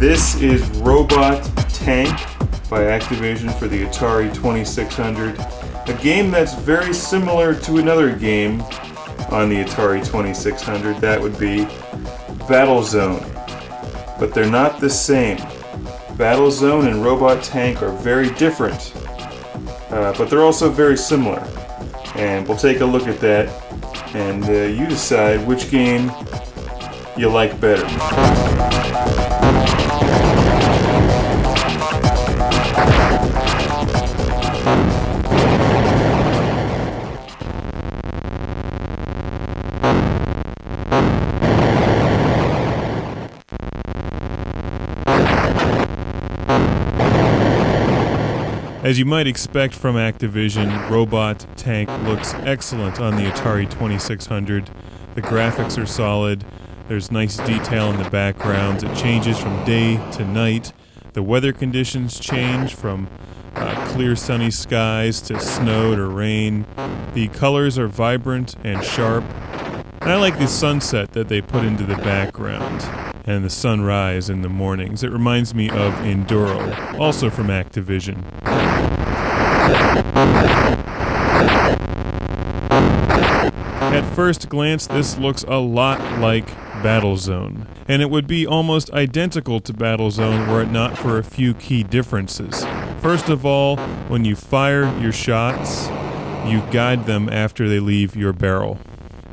This is Robot Tank by Activision for the Atari 2600. A game that's very similar to another game on the Atari 2600. That would be Battlezone. But they're not the same. Battlezone and Robot Tank are very different. But they're also very similar. And we'll take a look at that, and you decide which game you like better. As you might expect from Activision, Robot Tank looks excellent on the Atari 2600. The graphics are solid, there's nice detail in the backgrounds, it changes from day to night, the weather conditions change from clear sunny skies to snow to rain, the colors are vibrant and sharp, and I like the sunset that they put into the background and the sunrise in the mornings. It reminds me of Enduro, also from Activision. At first glance, this looks a lot like Battlezone, and it would be almost identical to Battlezone were it not for a few key differences. First of all, when you fire your shots, you guide them after they leave your barrel.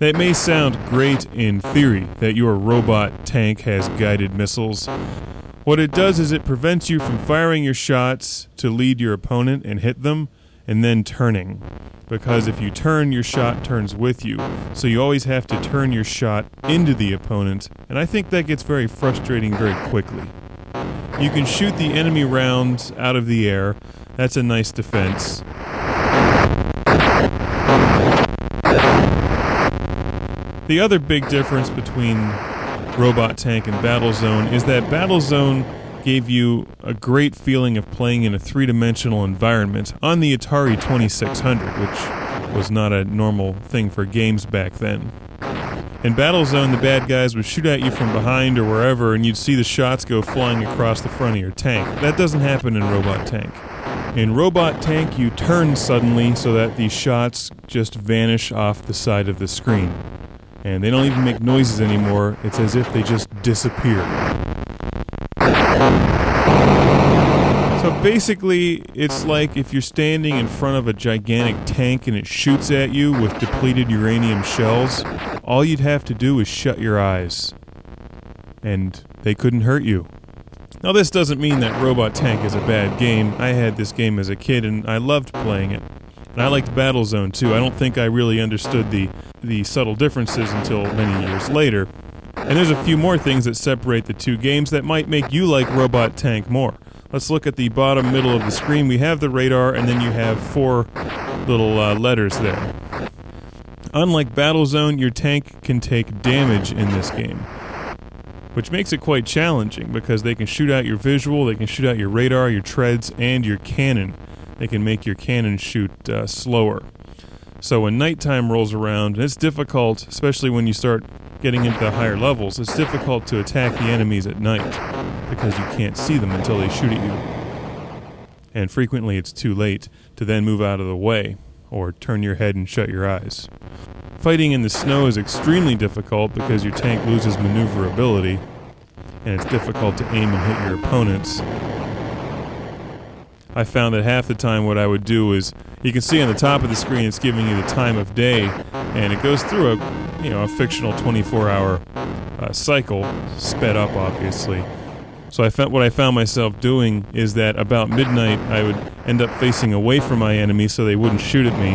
That may sound great in theory, that your robot tank has guided missiles. What it does is it prevents you from firing your shots to lead your opponent and hit them, and then turning. Because if you turn, your shot turns with you. So you always have to turn your shot into the opponent, and I think that gets very frustrating very quickly. You can shoot the enemy rounds out of the air. That's a nice defense. The other big difference between Robot Tank and Battlezone is that Battlezone gave you a great feeling of playing in a three-dimensional environment on the Atari 2600, which was not a normal thing for games back then. In Battlezone, the bad guys would shoot at you from behind or wherever, and you'd see the shots go flying across the front of your tank. That doesn't happen in Robot Tank. In Robot Tank, you turn suddenly so that the shots just vanish off the side of the screen. And they don't even make noises anymore. It's as if they just disappear. So basically, it's like if you're standing in front of a gigantic tank and it shoots at you with depleted uranium shells, all you'd have to do is shut your eyes. And they couldn't hurt you. Now this doesn't mean that Robot Tank is a bad game. I had this game as a kid and I loved playing it. And I liked Battlezone too. I don't think I really understood the subtle differences until many years later. And there's a few more things that separate the two games that might make you like Robot Tank more. Let's look at the bottom middle of the screen. We have the radar, and then you have four little letters there. Unlike Battlezone, your tank can take damage in this game, which makes it quite challenging because they can shoot out your visual, they can shoot out your radar, your treads, and your cannon. They can make your cannon shoot slower. So when nighttime rolls around, it's difficult, especially when you start getting into the higher levels, it's difficult to attack the enemies at night because you can't see them until they shoot at you. And frequently it's too late to then move out of the way or turn your head and shut your eyes. Fighting in the snow is extremely difficult because your tank loses maneuverability and it's difficult to aim and hit your opponents. I found that half the time what I would do is, you can see on the top of the screen it's giving you the time of day, and it goes through a fictional 24-hour cycle, sped up obviously. So what I found myself doing is that about midnight I would end up facing away from my enemy so they wouldn't shoot at me,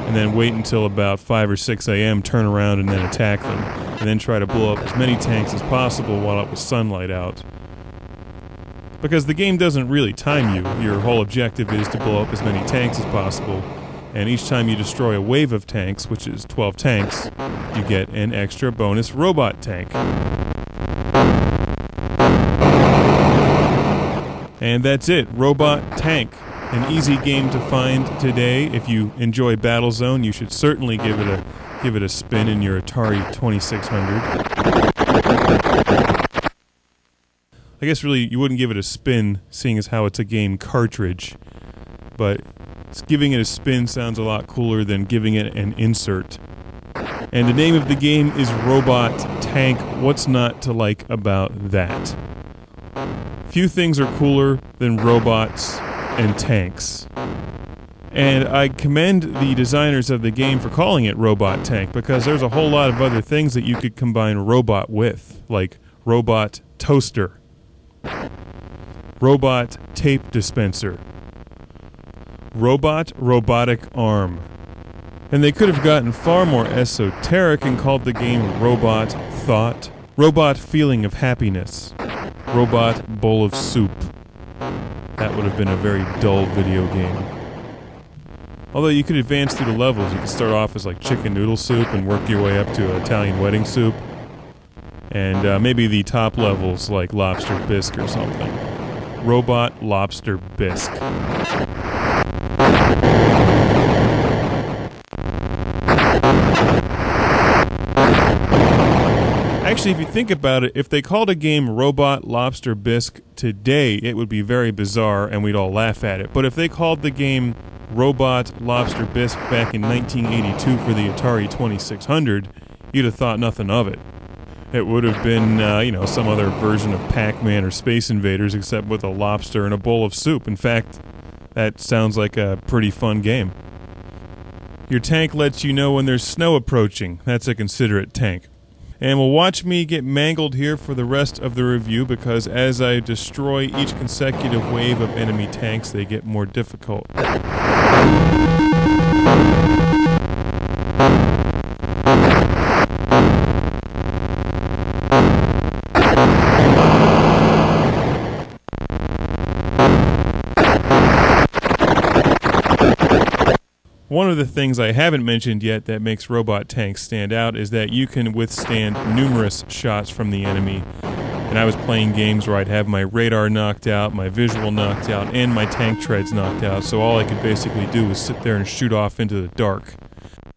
and then wait until about 5 or 6 a.m., turn around and then attack them, and then try to blow up as many tanks as possible while it was sunlight out. Because the game doesn't really time you. Your whole objective is to blow up as many tanks as possible, and each time you destroy a wave of tanks, which is 12 tanks, you get an extra bonus robot tank. And that's it, Robot Tank. An easy game to find today. If you enjoy Battlezone, you should certainly give it a spin in your Atari 2600. I guess really you wouldn't give it a spin, seeing as how it's a game cartridge. But giving it a spin sounds a lot cooler than giving it an insert. And the name of the game is Robot Tank. What's not to like about that? Few things are cooler than robots and tanks. And I commend the designers of the game for calling it Robot Tank, because there's a whole lot of other things that you could combine robot with, like robot toaster, robot tape dispenser, robot robotic arm. And they could have gotten far more esoteric and called the game Robot Thought, Robot Feeling of Happiness, Robot Bowl of Soup. That would have been a very dull video game. Although you could advance through the levels. You could start off as like chicken noodle soup and work your way up to Italian wedding soup. And maybe the top levels like lobster bisque or something. Robot lobster bisque. Actually, if you think about it, if they called a game Robot Lobster Bisque today, it would be very bizarre and we'd all laugh at it. But if they called the game Robot Lobster Bisque back in 1982 for the Atari 2600, you'd have thought nothing of it. It would have been, some other version of Pac-Man or Space Invaders, except with a lobster and a bowl of soup. In fact, that sounds like a pretty fun game. Your tank lets you know when there's snow approaching. That's a considerate tank. And we'll watch me get mangled here for the rest of the review, because as I destroy each consecutive wave of enemy tanks, they get more difficult. One of the things I haven't mentioned yet that makes Robot Tank stand out is that you can withstand numerous shots from the enemy. And I was playing games where I'd have my radar knocked out, my visual knocked out, and my tank treads knocked out, so all I could basically do was sit there and shoot off into the dark.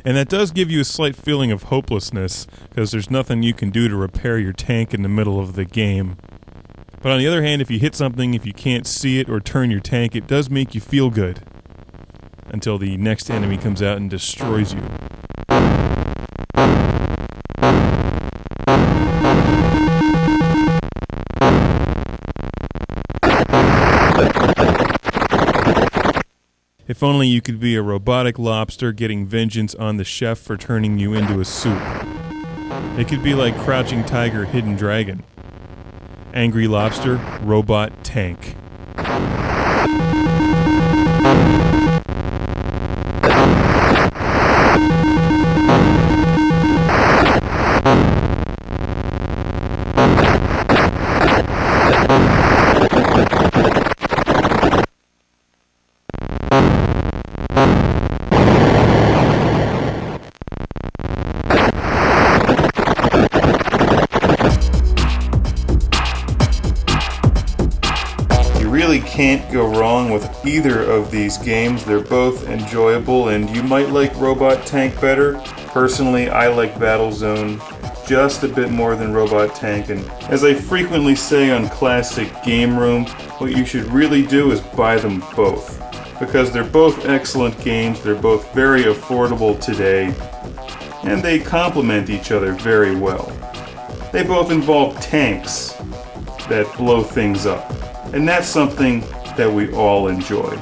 And that does give you a slight feeling of hopelessness, because there's nothing you can do to repair your tank in the middle of the game. But on the other hand, if you hit something, if you can't see it or turn your tank, it does make you feel good. Until the next enemy comes out and destroys you. If only you could be a robotic lobster getting vengeance on the chef for turning you into a soup. It could be like Crouching Tiger, Hidden Dragon. Angry Lobster, Robot Tank. Really can't go wrong with either of these games. They're both enjoyable, and you might like Robot Tank better. Personally, I like Battlezone just a bit more than Robot Tank, and as I frequently say on Classic Game Room, what you should really do is buy them both, because they're both excellent games, they're both very affordable today, and they complement each other very well. They both involve tanks that blow things up. And that's something that we all enjoy.